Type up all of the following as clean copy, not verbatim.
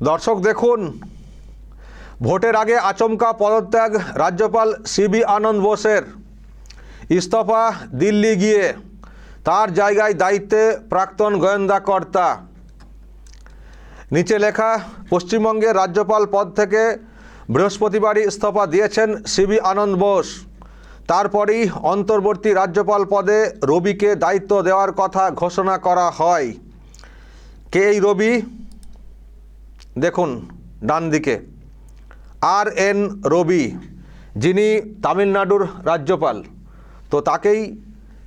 দর্শক দেখুন, ভোটের আগে আচমকা পদত্যাগ রাজ্যপাল সিবি আনন্দ বোসের। ইস্তফা দিল্লি গিয়ে, তার জায়গায় দায়িত্বে প্রাক্তন গোয়েন্দা কর্তা। নিচে লেখা, পশ্চিমবঙ্গের রাজ্যপাল পদ থেকে বৃহস্পতিবারই ইস্তফা দিয়েছেন সিবি আনন্দ বোস। তারপরই অন্তর্বর্তী রাজ্যপাল পদে রবিকে দায়িত্ব দেওয়ার কথা ঘোষণা করা হয়। কে এই রবি? দেখুন ডান দিকে, RN রবি, যিনি তামিলনাড়ুর রাজ্যপাল। তো তাকেই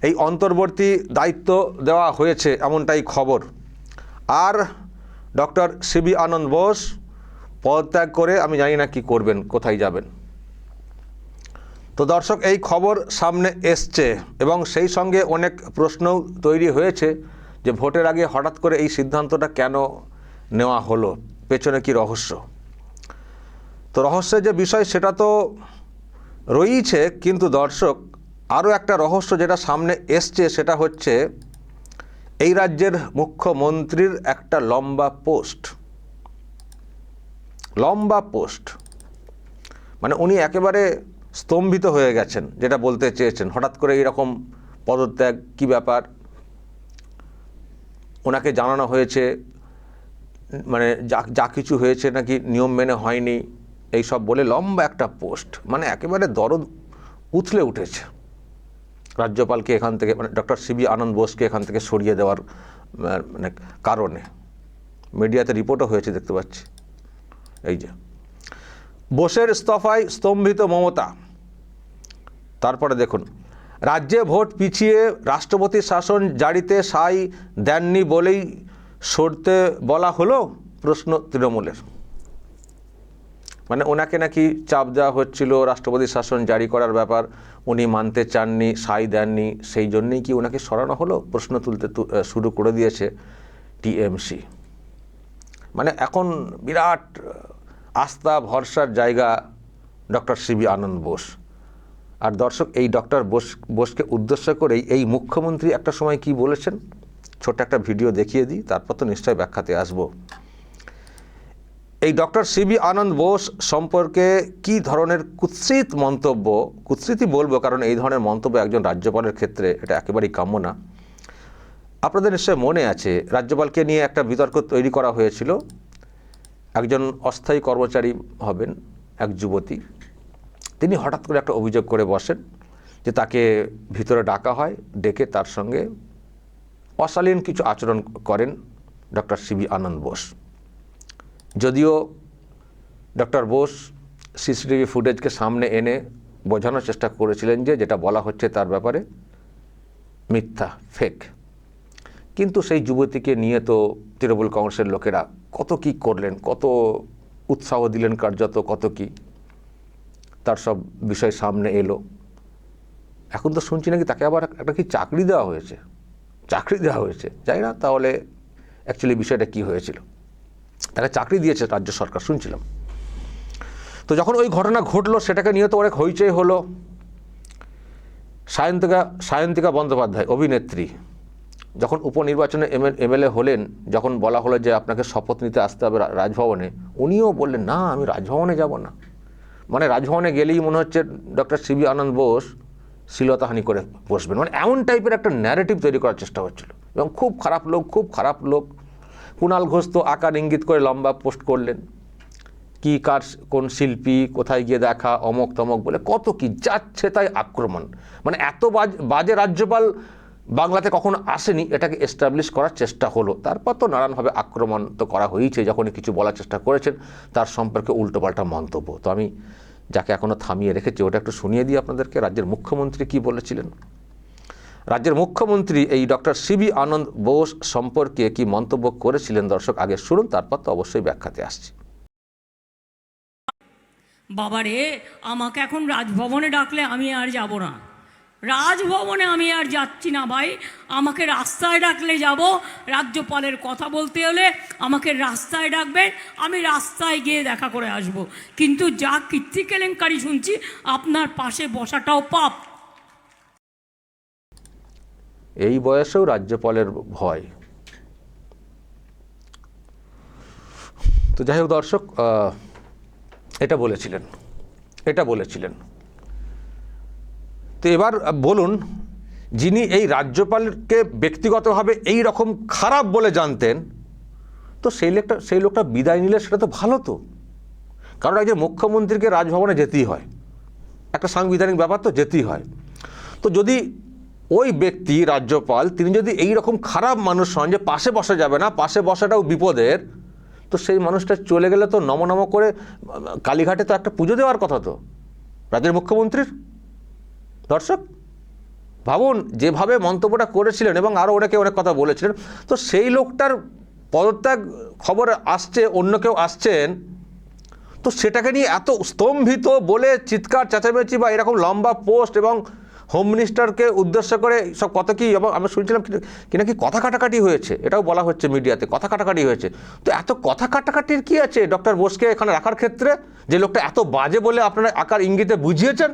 এই অন্তর্বর্তী দায়িত্ব দেওয়া হয়েছে, এমনটাই খবর। আর ডক্টর সিবি আনন্দ বোস পদত্যাগ করে আমি জানি না কি করবেন, কোথায় যাবেন। তো দর্শক, এই খবর সামনে এসছে এবং সেই সঙ্গে অনেক প্রশ্নও তৈরি হয়েছে যে ভোটের আগে হঠাৎ করে এই সিদ্ধান্তটা কেন নেওয়া হলো, পেছনে কি রহস্য। তো রহস্যের যে বিষয় সেটা তো রয়েছে, কিন্তু দর্শক আরও একটা রহস্য যেটা সামনে এসছে সেটা হচ্ছে এই রাজ্যের মুখ্যমন্ত্রীর একটা লম্বা পোস্ট, মানে উনি একেবারে স্তম্ভিত হয়ে গেছেন, যেটা বলতে চেয়েছেন। হঠাৎ করে এইরকম পদত্যাগ, কি ব্যাপার? ওনাকে জানানো হয়েছে, মানে যা কিছু হয়েছে নাকি নিয়ম মেনে হয়নি, এই সব বলে লম্বা একটা পোস্ট, মানে একেবারে দরদ উথলে উঠেছে রাজ্যপালকে এখান থেকে, মানে ডক্টর সিবি আনন্দ বোসকে এখান থেকে সরিয়ে দেওয়ার মানে কারণে। মিডিয়াতে রিপোর্টও হয়েছে, দেখতে পাচ্ছি। এই যে বোসের ইস্তফায় স্তম্ভিত মমতা। তারপরে দেখুন, রাজ্যে ভোট পিছিয়ে রাষ্ট্রপতির শাসন জারিতে সাই দেননি বলেই সরতে বলা হলো, প্রশ্ন তৃণমূলের। মানে ওনাকে নাকি চাপ দেওয়া হচ্ছিল রাষ্ট্রপতি শাসন জারি করার ব্যাপার, উনি মানতে চাননি, সাই দেননি, সেই জন্যই কি ওনাকে সরানো হলো, প্রশ্ন তুলতে শুরু করে দিয়েছে টিএমসি। মানে এখন বিরাট আস্থা ভরসার জায়গা ডক্টর সিবি আনন্দ বোস। আর দর্শক, এই ডক্টর বোসকে উদ্দেশ্য করেই এই মুখ্যমন্ত্রী একটা সময় কি বলেছেন, ছোট্ট একটা ভিডিও দেখিয়ে দিই, তারপর তো নিশ্চয়ই ব্যাখ্যাতে আসবো। এই ডক্টর সিবি আনন্দ বোস সম্পর্কে কি ধরনের কুৎসিত মন্তব্য, কুৎসিতই বলবো কারণ এই ধরনের মন্তব্য একজন রাজ্যপালের ক্ষেত্রে এটা একেবারেই কাম্য না। আপনাদের নিশ্চয় মনে আছে, রাজ্যপালকে নিয়ে একটা বিতর্ক তৈরি করা হয়েছিল। একজন অস্থায়ী কর্মচারী হবেন, এক যুবতী, তিনি হঠাৎ করে একটা অভিযোগ করে বসেন যে তাকে ভিতরে ডাকা হয়, ডেকে তার সঙ্গে অশালীন কিছু আচরণ করেন ডক্টর সিবি আনন্দ বোস। যদিও ডক্টর বোস সিসিটিভি ফুটেজকে সামনে এনে বোঝানোর চেষ্টা করেছিলেন যে যেটা বলা হচ্ছে তার ব্যাপারে মিথ্যা, ফেক, কিন্তু সেই যুবতীকে নিয়ে তো তৃণমূল কংগ্রেসের লোকেরা কত কি করলেন, কত উৎসাহ দিলেন কার্যত, কত কি, তার সব বিষয় সামনে এলো। এখন তো শুনছি নাকি তাকে আবার একটা কি চাকরি দেওয়া হয়েছে, জানি না তাহলে অ্যাকচুয়ালি বিষয়টা কি হয়েছিল। তাকে চাকরি দিয়েছে রাজ্য সরকার, শুনছিলাম। তো যখন ওই ঘটনা ঘটলো সেটাকে নিয়ে তো অনেক হইচই হলো। সায়ন্তিকা বন্দ্যোপাধ্যায়, অভিনেত্রী, যখন উপনির্বাচনে এমএলএ হলেন, যখন বলা হলো যে আপনাকে শপথ নিতে আসতে হবে রাজভবনে, উনিও বললেন না আমি রাজভবনে যাব না। মানে রাজভবনে গেলেই মনে হচ্ছে ডক্টর সিবি আনন্দ বোস শ্লীলতাহানি করে বসবেন, মানে এমন টাইপের একটা ন্যারেটিভ তৈরি করার চেষ্টা হচ্ছিল। এবং খুব খারাপ লোক। কুণাল ঘোষ তো আকার ইঙ্গিত করে লম্বা পোস্ট করলেন, কি কার কোন শিল্পী কোথায় গিয়ে দেখা, অমক তমক বলে কত কি, যাচ্ছে তাই আক্রমণ। মানে এত বাজে রাজ্যপাল বাংলাতে কখনো আসেনি, এটাকে এস্টাবলিশ করার চেষ্টা হলো। তারপর তো নানানভাবে আক্রমণ তো করা হয়েছে, যখনই কিছু বলার চেষ্টা করেছেন তার সম্পর্কে উল্টোপাল্টা মন্তব্য। তো আমি যাকে এখনও থামিয়ে রেখেছি ওটা একটু শুনিয়ে দিই আপনাদেরকে, রাজ্যের মুখ্যমন্ত্রী কি বলেছিলেন। রাজ্যের মুখ্যমন্ত্রী এই ডক্টর সিবি আনন্দ বোস সম্পর্কে কি মন্তব্য করেছিলেন, দর্শক আগে শুনুন, তারপর তো অবশ্যই ব্যাখ্যাতে আসছি। বাবারে, আমাকে এখন রাজভবনে ডাকলে আমি আর যাব না, রাজভবনে আমি আর যাচ্ছি না ভাই। আমাকে রাস্তায় ডাকলে যাব, রাজ্যপালের কথা বলতে হলে আমাকে রাস্তায় ডাকবেন, আমি রাস্তায় গিয়ে দেখা করে আসব। কিন্তু যা কীর্তি কেলেঙ্কারি শুনছি, আপনার পাশে বসাটাও পাপ। এই বয়সেও রাজ্যপালের ভয়, তো যাই হোক দর্শক, এটা বলেছিলেন। তো এবার বলুন, যিনি এই রাজ্যপালকে ব্যক্তিগতভাবে এই রকম খারাপ বলে জানতেন, তো সেই লোকটা বিদায় নিলে সেটা তো ভালো। তো কারণ একজন মুখ্যমন্ত্রীকে রাজভবনে যেতেই হয়, একটা সাংবিধানিক ব্যাপার, তো যেতেই হয়। তো যদি ওই ব্যক্তি রাজ্যপাল তিনি যদি এই রকম খারাপ মানুষ হন যে পাশে বসা যাবে না, পাশে বসাটাও বিপদের, তো সেই মানুষটা চলে গেলে তো নম করে কালীঘাটে তো একটা পুজো দেওয়ার কথা তো রাজ্যের মুখ্যমন্ত্রীর। দর্শক ভাবুন, যেভাবে মন্তব্যটা করেছিলেন এবং আরও অনেকে অনেক কথা বলেছিলেন, তো সেই লোকটার পদত্যাগ খবর আসছে, অন্য কেউ আসছেন, তো সেটাকে নিয়ে এত স্তম্ভিত বলে চিৎকার চেঁচামেচি বা এরকম লম্বা পোস্ট এবং হোম মিনিস্টারকে উদ্দেশ্য করে সব কত কি, এবং আমি শুনছিলাম কি নাকি কথা কাটাকাটি হয়েছে, এটাও বলা হচ্ছে মিডিয়াতে, কথা কাটাকাটি হয়েছে। তো এত কথা কাটাকাটির কি আছে ডক্টর বোসকে এখানে রাখার ক্ষেত্রে, যে লোকটা এত বাজে বলে আপনারা আকার ইঙ্গিতে বুঝিয়েছেন?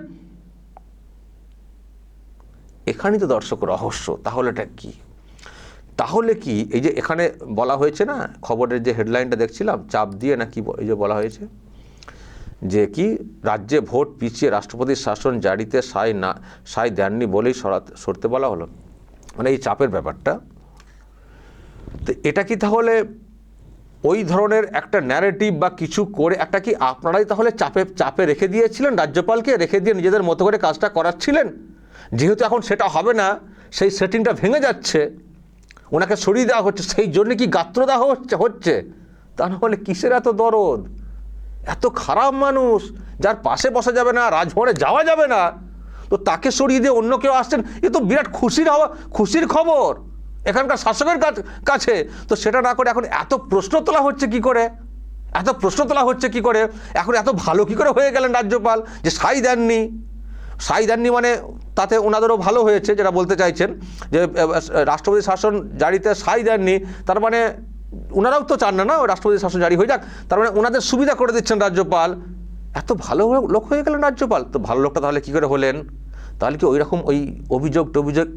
এখানেই তো দর্শক রহস্য। তাহলে এটা কি? তাহলে কি এই যে এখানে বলা হয়েছে না, খবরের যে হেডলাইনটা দেখছিলাম, চাপ দিয়ে নাকি এই যে বলা হয়েছে যে কি রাজ্যে ভোট পিছিয়ে রাষ্ট্রপতির শাসন জারিতে সাই দেননি বলেই সরতে বলা হলো, মানে এই চাপের ব্যাপারটা। তো এটা কি তাহলে ওই ধরনের একটা ন্যারেটিভ বা কিছু করে একটা কি আপনারাই তাহলে চাপে রেখে দিয়েছিলেন, রাজ্যপালকে রেখে দিয়ে নিজেদের মতো করে কাজটা করাচ্ছিলেন? যেহেতু এখন সেটা হবে না, সেই সেটিংটা ভেঙে যাচ্ছে, ওনাকে সরিয়ে দেওয়া হচ্ছে, সেই জন্য কি গাত্র দেওয়া হচ্ছে? তা না হলে কিসের এত দরদ? এত খারাপ মানুষ যার পাশে বসা যাবে না, রাজভবনে যাওয়া যাবে না, তো তাকে সরিয়ে দিয়ে অন্য কেউ আসছেন, এ তো বিরাট খুশির খবর এখানকার শাসকের কাছে। তো সেটা না করে এখন এত প্রশ্ন তোলা হচ্ছে কি করে? এখন এত ভালো কি করে হয়ে গেলেন রাজ্যপাল যে সাই দেননি, মানে তাতে ওনাদেরও ভালো হয়েছে, যেটা বলতে চাইছেন যে রাষ্ট্রপতি শাসন জারিতে সাই দেননি, তার মানে ওনারাও তো চান না রাষ্ট্রপতি শাসন জারি হয়ে যাক, তার মানে ওনাদের সুবিধা করে দিচ্ছেন রাজ্যপাল। এত ভালো লোক হয়ে গেলেন রাজ্যপাল। তো ভালো লোকটা তাহলে কী করে হলেন? তাহলে কি ওই অভিযোগ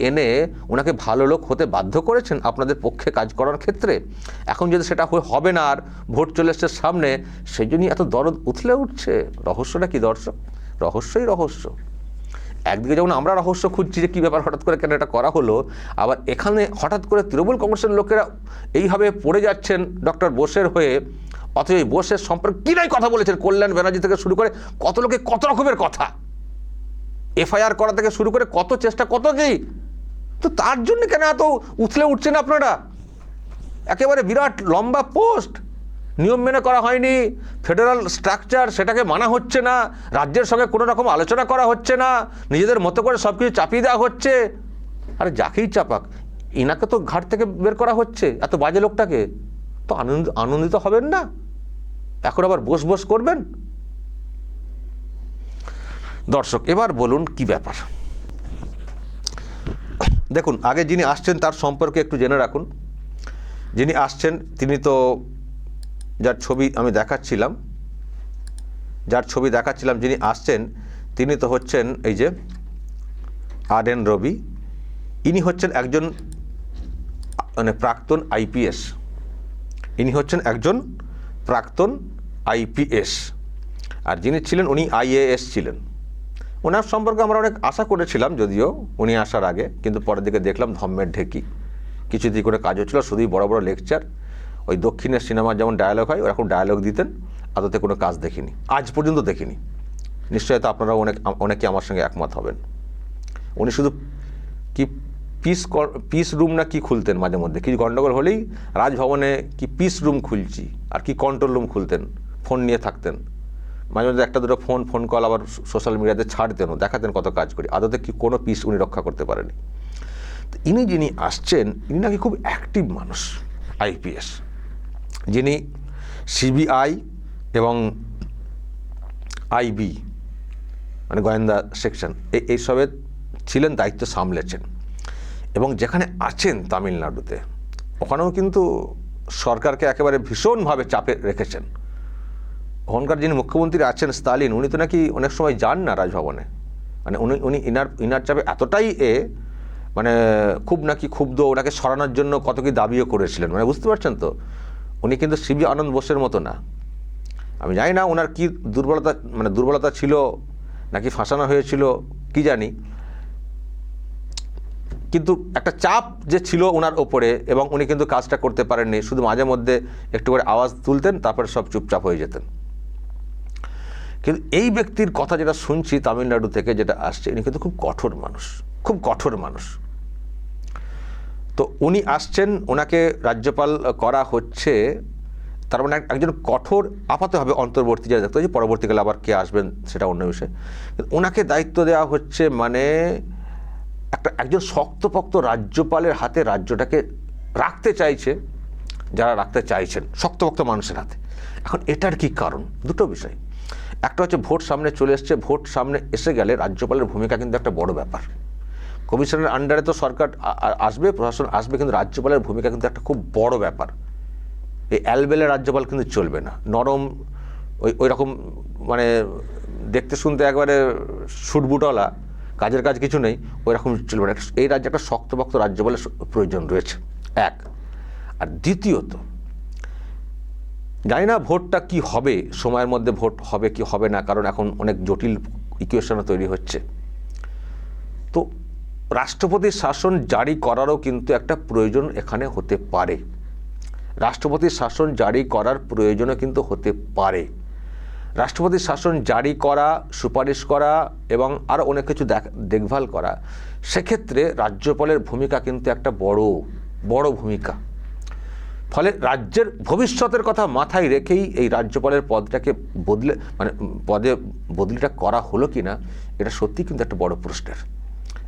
এনে ওনাকে ভালো লোক হতে বাধ্য করেছেন আপনাদের পক্ষে কাজ করার ক্ষেত্রে? এখন যদি সেটা হবে না, আর ভোট চলে এসছে সামনে, সেই জন্যই এত দরদ উথলে উঠছে। রহস্যটা কি দর্শক? রহস্য। একদিকে যেমন আমরা রহস্য খুঁজছি যে কী ব্যাপার, হঠাৎ করে কেন এটা করা হলো, আবার এখানে হঠাৎ করে তৃণমূল কংগ্রেসের লোকেরা এইভাবে পড়ে যাচ্ছেন ডক্টর বোসের হয়ে, অথচ এই বোসের সম্পর্কে কী নাই কথা বলেছেন, কল্যাণ ব্যানার্জি থেকে শুরু করে কত লোকে কত রকমের কথা, এফআইআর করা থেকে শুরু করে কত চেষ্টা, কত কি। তো তার জন্য কেন এত উথলে উঠছেন আপনারা? একেবারে বিরাট লম্বা পোস্ট, নিয়ম মেনে করা হয়নি, ফেডারাল স্ট্রাকচার সেটাকে মানা হচ্ছে না, রাজ্যের সঙ্গে কোনো রকম আলোচনা করা হচ্ছে না, নিজেদের মতো করে সব কিছু চাপিয়ে দেওয়া হচ্ছে। আরে যাকেই চাপাক, ইনাকে তো ঘাট থেকে বের করা হচ্ছে, এত বাজে লোকটাকে। তো আনন্দিত হবেন না? এখন আবার বস করবেন? দর্শক এবার বলুন কি ব্যাপার। দেখুন, আগে যিনি আসছেন তার সম্পর্কে একটু জেনে রাখুন। যিনি আসছেন তিনি তো যার ছবি দেখাচ্ছিলাম, যিনি আসছেন তিনি তো হচ্ছেন এই যে RN রবি। ইনি হচ্ছেন একজন মানে প্রাক্তন আইপিএস, আর যিনি ছিলেন উনি IAS ছিলেন। ওনার সম্পর্কে আমরা অনেক আশা করেছিলাম যদিও উনি আসার আগে, কিন্তু পরের দিকে দেখলাম ধম্মের ঢেকি, কিছুদিন করে কাজ হচ্ছিল, শুধুই বড় লেকচার, ওই দক্ষিণের সিনেমার যেমন ডায়ালগ হয় ওরকম ডায়ালগ দিতেন, আদতে কোনো কাজ দেখিনি, আজ পর্যন্ত দেখিনি। নিশ্চয়ই তো আপনারা অনেকে আমার সঙ্গে একমত হবেন। উনি শুধু কি পিস রুম না কি খুলতেন, মাঝে মধ্যে কিছু গণ্ডগোল হলেই রাজভবনে কি পিস রুম খুলছি আর কি কন্ট্রোল রুম খুলতেন, ফোন নিয়ে থাকতেন, মাঝে মধ্যে একটা দুটো ফোন কল আবার সোশ্যাল মিডিয়াতে ছাড়তেনও, দেখাতেন কত কাজ করি, আদতে কি কোনো পিস উনি রক্ষা করতে পারেনি। তো যিনি আসছেন ইনি নাকি খুব অ্যাক্টিভ মানুষ, IPS, যিনি CBI এবং IB মানে গোয়েন্দা সেকশন এইসবের ছিলেন, দায়িত্ব সামলেছেন, এবং যেখানে আছেন তামিলনাড়ুতে ওখানেও কিন্তু সরকারকে একেবারে ভীষণভাবে চাপে রেখেছেন। ওখানকার যিনি মুখ্যমন্ত্রী আছেন স্টালিন, উনি তো নাকি অনেক সময় যান না রাজভবনে, মানে উনি ইনার চাপে এতটাই মানে খুব নাকি ক্ষুব্ধ, ওনাকে সরানোর জন্য কত কি দাবিও করেছিলেন, মানে বুঝতে পারছেন তো। উনি কিন্তু সিবি আনন্দ বোসের মতো না। আমি জানি না ওনার কি দুর্বলতা ছিল নাকি ফাঁসানো হয়েছিল কি জানি, কিন্তু একটা চাপ যে ছিল ওনার ওপরে, এবং উনি কিন্তু কাজটা করতে পারেননি, শুধু মাঝে মধ্যে একটু করে আওয়াজ তুলতেন, তারপরে সব চুপচাপ হয়ে যেতেন। কিন্তু এই ব্যক্তির কথা যেটা শুনছি তামিলনাড়ু থেকে যেটা আসছে, ইনি কিন্তু খুব কঠোর মানুষ, খুব কঠোর মানুষ। তো উনি আসছেন, ওনাকে রাজ্যপাল করা হচ্ছে, তার মানে একজন কঠোর আপাতত হবে অন্তর্বর্তী, যা দেখতে হচ্ছে, পরবর্তীকালে আবার কে আসবেন সেটা অন্য বিষয়। ওনাকে দায়িত্ব দেওয়া হচ্ছে, মানে একজন শক্তপোক্ত রাজ্যপালের হাতে রাজ্যটাকে রাখতে চাইছে যারা রাখতে চাইছেন, শক্তপোক্ত মানুষের হাতে। এখন এটার কি কারণ? দুটো বিষয়। একটা হচ্ছে ভোট সামনে চলে এসছে, ভোট সামনে এসে গেলে রাজ্যপালের ভূমিকা কিন্তু একটা বড় ব্যাপার। কমিশনের আন্ডারে তো সরকার আসবে, প্রশাসন আসবে, কিন্তু রাজ্যপালের ভূমিকা কিন্তু একটা খুব বড় ব্যাপার। এই অ্যালবেলে রাজ্যপাল কিন্তু চলবে না, নরম ওই রকম মানে দেখতে শুনতে একবারে সুটবুটওয়ালা, কাজের কাজ কিছু নেই, ওই রকম চলবে না। এই রাজ্যে একটা শক্তপোক্ত রাজ্যপালের প্রয়োজন রয়েছে, এক। আর দ্বিতীয়ত, জানি না ভোটটা কি হবে, সময়ের মধ্যে ভোট হবে কি হবে না, কারণ এখন অনেক জটিল ইকুয়েশনও তৈরি হচ্ছে। তো রাষ্ট্রপতির শাসন জারি করারও কিন্তু একটা প্রয়োজন এখানে হতে পারে, রাষ্ট্রপতির শাসন জারি করার প্রয়োজনও কিন্তু হতে পারে। রাষ্ট্রপতির শাসন জারি করা, সুপারিশ করা এবং আরও অনেক কিছু দেখভাল করা, সেক্ষেত্রে রাজ্যপালের ভূমিকা কিন্তু একটা বড় ভূমিকা। ফলে রাজ্যের ভবিষ্যতের কথা মাথায় রেখেই এই রাজ্যপালের পদটাকে বদলিটা করা হলো কি না, এটা সত্যিই কিন্তু একটা বড় প্রশ্নের,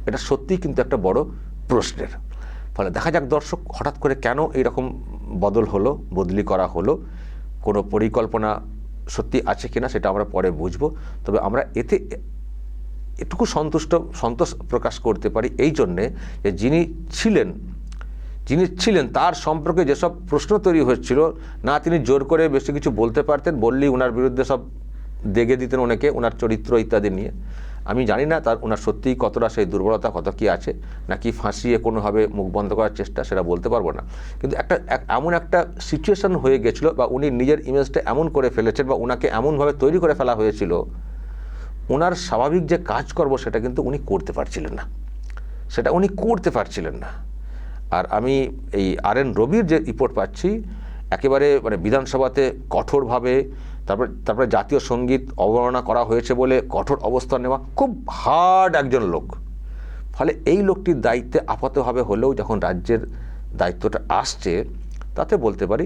এটা সত্যিই কিন্তু একটা বড় প্রশ্নের। ফলে দেখা যাক দর্শক, হঠাৎ করে কেন এইরকম বদলি করা হলো, কোনো পরিকল্পনা সত্যি আছে কিনা সেটা আমরা পরে বুঝবো। তবে আমরা এতে এটুকু সন্তোষ প্রকাশ করতে পারি এই জন্যে যে যিনি ছিলেন তার সম্পর্কে যেসব প্রশ্ন তৈরি হচ্ছিল না, তিনি জোর করে বেশি কিছু বলতে পারতেন, বললেই ওনার বিরুদ্ধে সব দেগে দিতেন অনেকে, ওনার চরিত্র ইত্যাদি নিয়ে। আমি জানি না ওনার সত্যিই কতটা সেই দুর্বলতা কত কি আছে, নাকি ফাঁসিয়ে কোনোভাবে মুখ বন্ধ করার চেষ্টা, সেটা বলতে পারবো না। কিন্তু এমন একটা সিচুয়েশন হয়ে গেছিলো, বা উনি নিজের ইমেজটা এমন করে ফেলেছেন, বা ওনাকে এমনভাবে তৈরি করে ফেলা হয়েছিল, ওনার স্বাভাবিক যে কাজকর্ম সেটা কিন্তু উনি করতে পারছিলেন না। আর আমি এই RN রবির যে রিপোর্ট পাচ্ছি, একেবারে মানে বিধানসভাতে কঠোরভাবে, তারপরে জাতীয় সঙ্গীত অবমাননা করা হয়েছে বলে কঠোর অবস্থান নেওয়া, খুব হার্ড একজন লোক। ফলে এই লোকটির দায়িত্বে আপাতভাবে হলেও যখন রাজ্যের দায়িত্বটা আসছে, তাতে বলতে পারি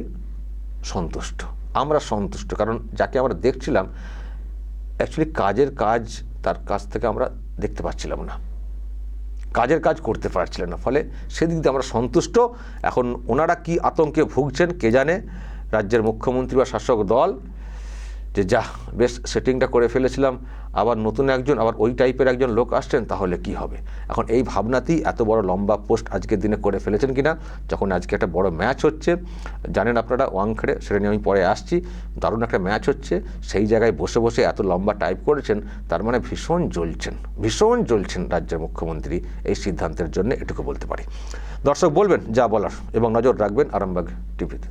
আমরা সন্তুষ্ট। কারণ যাকে আমরা দেখছিলাম, অ্যাকচুয়ালি কাজ তার কাছ থেকে আমরা দেখতে পাচ্ছিলাম না, কাজের কাজ করতে পারছিলেন না। ফলে সেদিক দিয়ে আমরা সন্তুষ্ট। এখন ওনারা কি আতঙ্কে ভুগছেন কে জানে, রাজ্যের মুখ্যমন্ত্রী বা শাসক দল, যে বেশ সেটিংটা করে ফেলেছিলাম, আবার নতুন আবার ওই টাইপের একজন লোক আসছেন, তাহলে কি হবে। এখন এই ভাবনাতেই এত বড় লম্বা পোস্ট আজকের দিনে করে ফেলেছেন কিনা, যখন আজকে একটা বড় ম্যাচ হচ্ছে, জানেন আপনারা ওয়াংখেড়ে, সেটা নিয়ে আমি পরে আসছি, দারুণ একটা ম্যাচ হচ্ছে, সেই জায়গায় বসে এত লম্বা টাইপ করেছেন, তার মানে ভীষণ জ্বলছেন রাজ্যের মুখ্যমন্ত্রী এই সিদ্ধান্তের জন্য, এটুকু বলতে পারি। দর্শক বলবেন যা বলার, এবং নজর রাখবেন আরামবাগ টিভিতে।